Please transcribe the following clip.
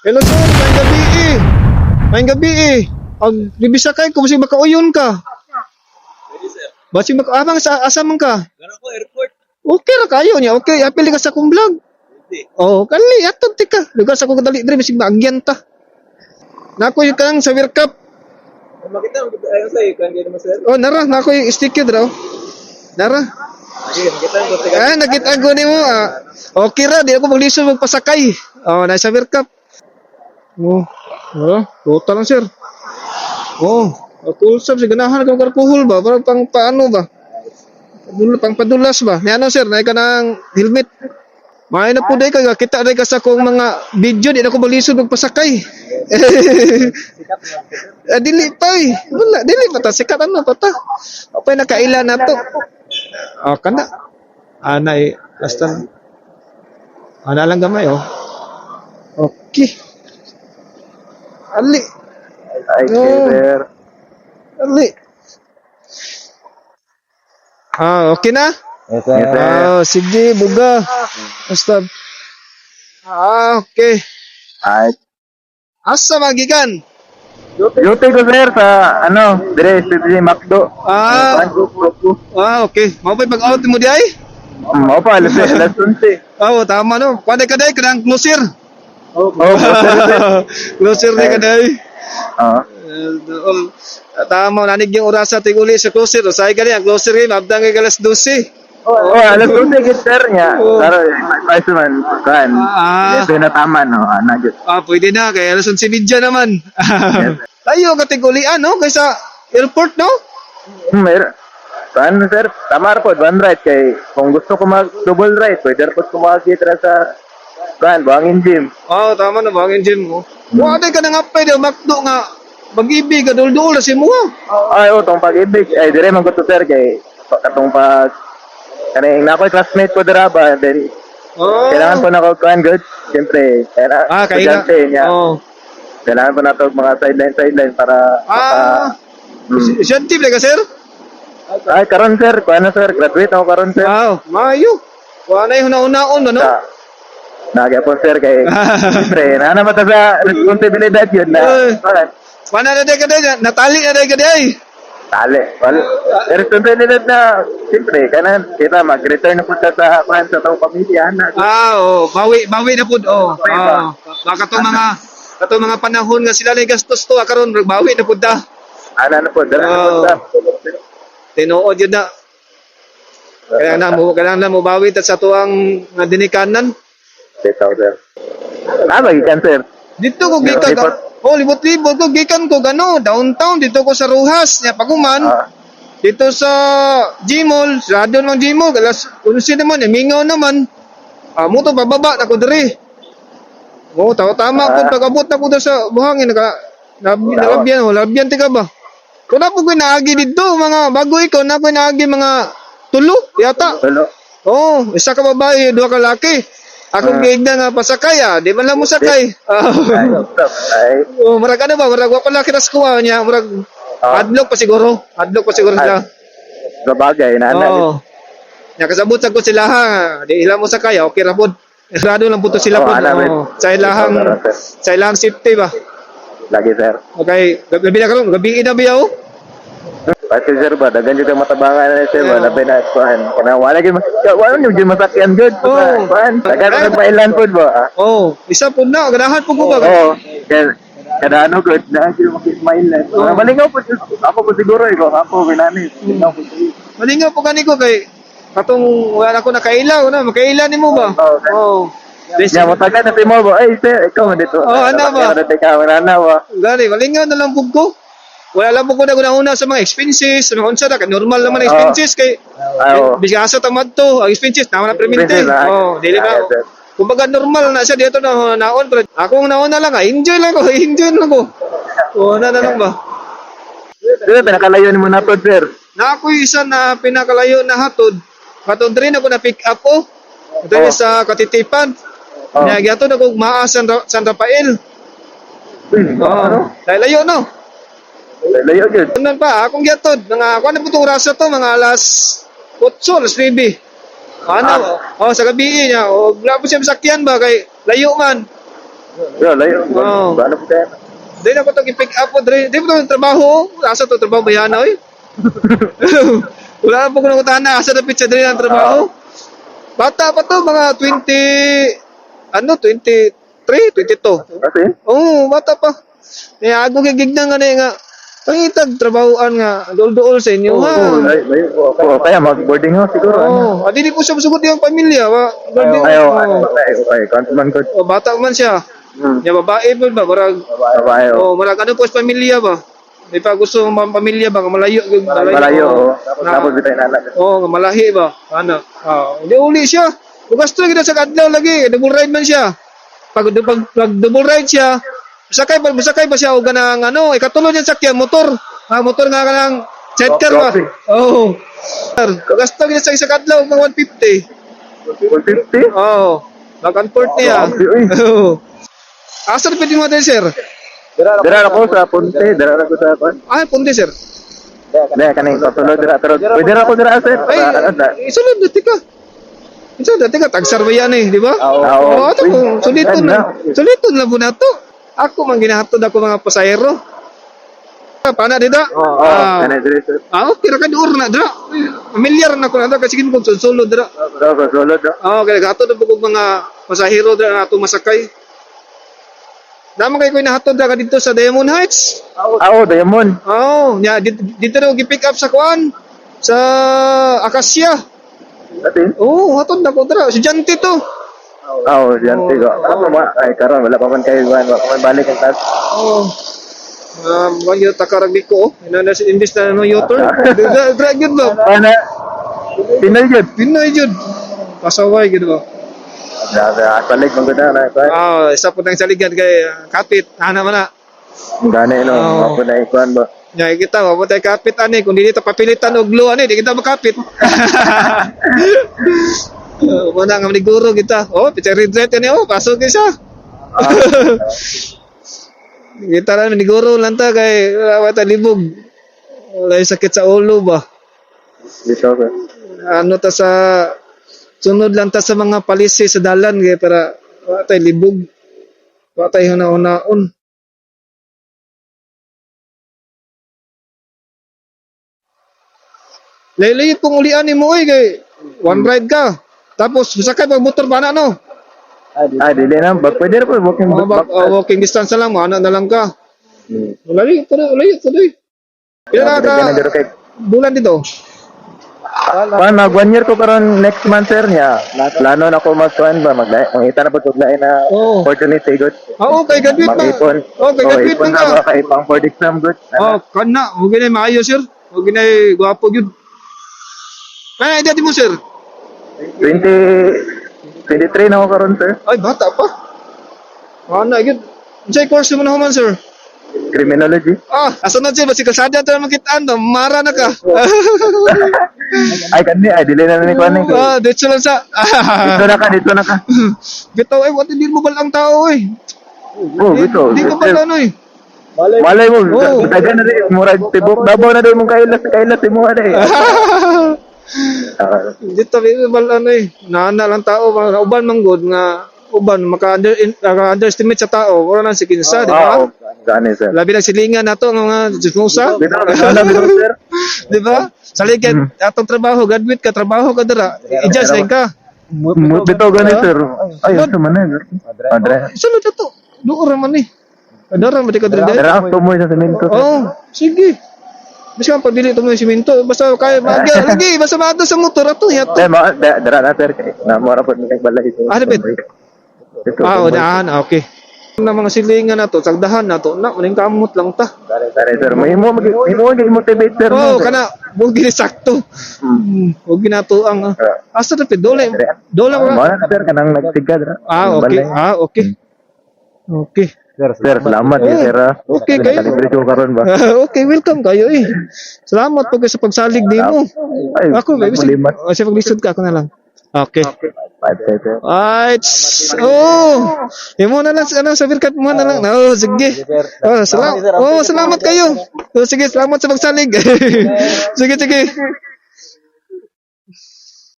Hello sir, maayong gabi eh. Maayong gabi eh. Ang bibisakay ko kasi makauyon ka. Pwede, sir. Basi makaamang sa asa man ka. Gano'n ko, airport. Okay ra kayo niya. Okay, apil ka sa akong vlog. Pwede. Oh, kali atod tika. Lugar sa akong kadali diri bisig maagyan ta. Nako yung kang sa World Cup. Makita, ayun sa'yo, kan kayo naman, sir. Oh, nara nako yung sticker daw. Nara. Sige, makita ko. Ah, nakita ko nimo. Okay ra, di ako maglisod magpasakay. Oh, nasa World Cup. Oh. Oh, total lang sir. Oh, cool sab si ganahan ka alcohol ba? Para pang paano ba? Pang padulas ba? Ni ano sir, nay ka ng helmet. May na po day ka kita day ka sa kong mga video di na ko malisod magpasakay. Dili pa eh. Wala, dili pa ta sikat ano pa ta. Apay nakaila na to. Oh, kana. Ana eh, basta. Ana lang gamay oh. Okay. Ali. Ay, Oh. sir. Ali. Okay na? Yes, sir. Sige, buga. Basta. Okay. Ay. Asa magikan? Duty ko, sir, sa, dire, sa McDo. Okay. Mabay pag-out mo di ay? Mau pa, alas 11. Tama no. Paano ka day? Kanang closer. Oh, sir. Closer na ka day. Oo. Tama, nanig yung orasa tiguli sa closer. Usay ka niya. Closer kayo, mabdang kayo alas 12. Oh, alas 12 git, sir, niya. Oo. Pero, paisa man, kan. Ito na tama, no? Nagit. Pwede na. Kaya alas 11 naman. Yes. Tayo, katigulian, no? Kaysa airport, no? Meron. Paano, sir? Tama po, one right. Kay, kung gusto ko mag-double right, pwede po kumagitra sa, buhangin gym. Tama na. Bangin gym mo. Wala ka na nga pa, makdo nga. Mag-ibig, adul-dul na si mo. Ay, tong pag-ibig. Ay, dire man ko to, sir, kay, katong pag, kaning na ako'y classmate ko dira ba, then, kailangan ko na ko, good. Siyempre, kailangan, Kailangan. estudyante niya. Kailangan ko na to mga sideline para, Siyantip na ka, sir? ay, karon sir, paano sir, graduate ako karon sir. Mayo. Wala yung una-unaon, ano? Nagyapon sir, kay, siyempre, naanamat na sa responsibilidad yun na, Wala na day ka day, natali na day ka day. tali. Responsibilidad na, siyempre, kanan, kita mag-return na punta sa taong pamilya, anak. Bawi na pud. Baka to mga panahon nga sila na gastos to, karon bawi na pud ta. Ana na po, dala na punta. Tinuod yun na. Kailangan na mo bawi sa tuang nga dinikanan. Dito, sir. Magikan, sir. Dito ko gikan ka. Libot-libot ko gikan ko gano, downtown dito ko sa Rojas, nya paguman. Dito sa Gmall, sa doon ng Gmall, alas 11 naman, mingaw naman. Mo to bababa na ko diri. Tama ko pag-abot na ko sa buhangin labyan tika ba. Kung na po ko naagi dito, mga bago ikaw na po naagi mga tulo yata. Tulo. Isa ka babae, dua ka laki. Akong giigda nga pasakay di man lang mo sakay. Marag ano ba, marag wako laki na skuha niya, marag adlock pa siguro sila. Sabagay, naana. Nya kasabot sa ko sila ha, di ila mo sakay, okay ra pod. Grado lang puto sila pod. Sa ilahang safety ba. Lagi, sir. Okay, gabi na karon, gabi na biyaw. Pati sir ba, dagan dito matabangan na sir ba, labay na kuhan. Kana wala gyud masakyan good. Kuhan. Dagan na pailan pod ba? Isa pod na, ganahan po ko ba? Kada ano good, na gyud makismailan. Malingaw po ako po siguro ako binani. Malingaw po kaniko kay katong wala ko nakailaw na, makailan nimo ba? Ya mo taga na mo ba? Ay sir, ikaw dito. Ano ba? Ano ba? Gani, malingaw na lang po ko. Wala lang po ko na sa mga expenses, sa mga unsa na, normal naman ang expenses kay bigaso tamad to, ang expenses naman na permente. Dili ba? Kumbaga normal na siya dito na naon pero ako naon na lang, enjoy lang ko. Na lang ba? Sir, pinakalayo mo na to, sir. Na ako isa na pinakalayo na hatod. Hatod rin ako na pick up ko. Ito sa Katitipan. Nagyato na kong San Rafael. Dahil layo no. Layo yun. Ano pa, akong gyatod. Ako na po itong oras na to, mga alas 8, alas 9. Sa gabi niya. Wala po siya masakyan ba, kay layo man. Yo, layo. Oo. Ano po kaya? Di na ko to i-pick up po, di mo to trabaho. Asa to trabaho bayan oy. Wala po ko nang utana, asa na pizza diri ang trabaho. Bata pa to, mga 23, 22. Kasi? Oo, bata pa. Kaya ako gigignan nga na nga. Pangitag trabahoan nga, dool-dool sa inyo ha. Layo po ako. Kaya mag-boarding house siguro. Oo, di po siya masugot yung pamilya. Okay. Kantuman ko. Bata man siya. Ya babae po ba? Marag, Babae, marag ano po sa pamilya ba? May pa gusto ng pamilya ba? Malayo. Malayo, tapos bitay na anak. Malahi ba? Ano? Hindi uli siya. Bukas to kita sa kadlaw lagi. Double ride man siya. Pag double ride siya, masakay ba siya o ganang ikatulog yung sakyan, motor. Motor nga kanang sidecar ba? Oo. Bukas to kita sa isa kadlaw, mga 150. 150? Oo. Back and forth niya. Oo. Asa na pwede mo tayo, sir? Dira ako sa Ponte, dira ako sa Ponte. Punti, sir. Dira kanang patulog dira pero pwede ra ako dira sir. Isulod dati ka. Dati ka, tagsarbayan di ba? Oo. Ito po, suliton na po na to. Ako man ginahatod ako mga pasahero. Pana dida? Okay ra ka doon na dira. Familiar na ko na kasi kin ko sulod dira. Sulod. Kaya gatod na po kong mga pasahero dira na ato masakay. Naman kayo nahatod na ka dito sa Diamond Heights. Diamond. Dito na gi-pick up sa kuan sa Acacia. Dati? Hatod na ko dira. Estudyante to. Diyan tigo. Ay karon wala pa man kayo balik ang taas. Mga takaragbi ko. Inana si imbis na U-turn. Dra gyud ba? Ana. Pinoy jud. Pasaway gyud ba? Balik mong ganda na. Isa po tayong saligan kay kapit. Ana man na. Gani no, ako na ikuan ba. Ya kita mo tayo kapit ani kung dili ta papilitan og glue ani di kita makapit. Muna nga maniguro kita. Picture red ani pasok siya. Kita na maniguro lang ta kay wala ta libog. Wala sakit sa ulo ba. Dito ka. Ano ta sa sunod lang ta sa mga palisi sa dalan kay para wala tay libog. Wala tay hunaon. Laylay pong ulian ni mo kay one ride ka. Tapos sakay pag motor ba no? Dili na. Pwede na po Walking distance na lang, ano na lang ka. Ulay. Ilan ka bulan dito? Mag 1 year ko karon next month sir niya. Plano na ko mag-kuan ba mangita na po tuglain na opportunity good. Okay, graduate pa. Mag-ipon. Graduate pa ka. Kay pang for exam good. Kana, huwag na maayo sir. Huwag na gwapo yun. Kaya edad mo sir? 23 na ako karon sir. Ay, bata pa. Ano, yun. Say course mo na man sir. Criminology. Asunod sir, basi kalsada ito na makitaan to. Mara na ka. Dili na ni kuan ko. Dito lang sa. Dito na ka. Bitaw what hindi mo balang tao Dito. Hindi mo bala Malay mo. Dagan na rin murag tibok dabaw na din mong kailas mo ada Dito bala nana lang tao uban manggod nga uban maka-underestimate sa tao wala nang si kinsa di ba? Gani sir. Labi lang silingan nato ng mga chismosa. Sir. Di ba? Saligan atong trabaho, graduate ka, trabaho ka dira. I-judge lang ka. Bitaw gani sir. Ay, sa man Adre. Sulod na to. Doon man Adara mo di ka dira. Dara ako mo sa semento. Sige. Basta kang pabili ito mo yung simento. Basta kaya magya. Lagi, basta mato sa motor. Ato, yato. Dara na sir. Namura po ni balay. Dapat. Daan. Okay. Na mga silingan na to, sagdahan na to, maning kamot lang ta. Dare sir. May mo motivate sir. Kana, huwag sakto. Huwag ginato ang, asa na dole ko. Mana sir, kanang nagsiga dara. Okay. Okay. Sir, salamat sir. Okay kayo. Kalibre ko karon ba? Okay, welcome kayo Salamat po sa pagsalig nimo. Ako, sa paglisod ka ako na lang. Okay. Alright. Imo na lang sa birkat mo na lang. Sige. Salamat kayo. Sige, salamat sa pagsalig. Sige.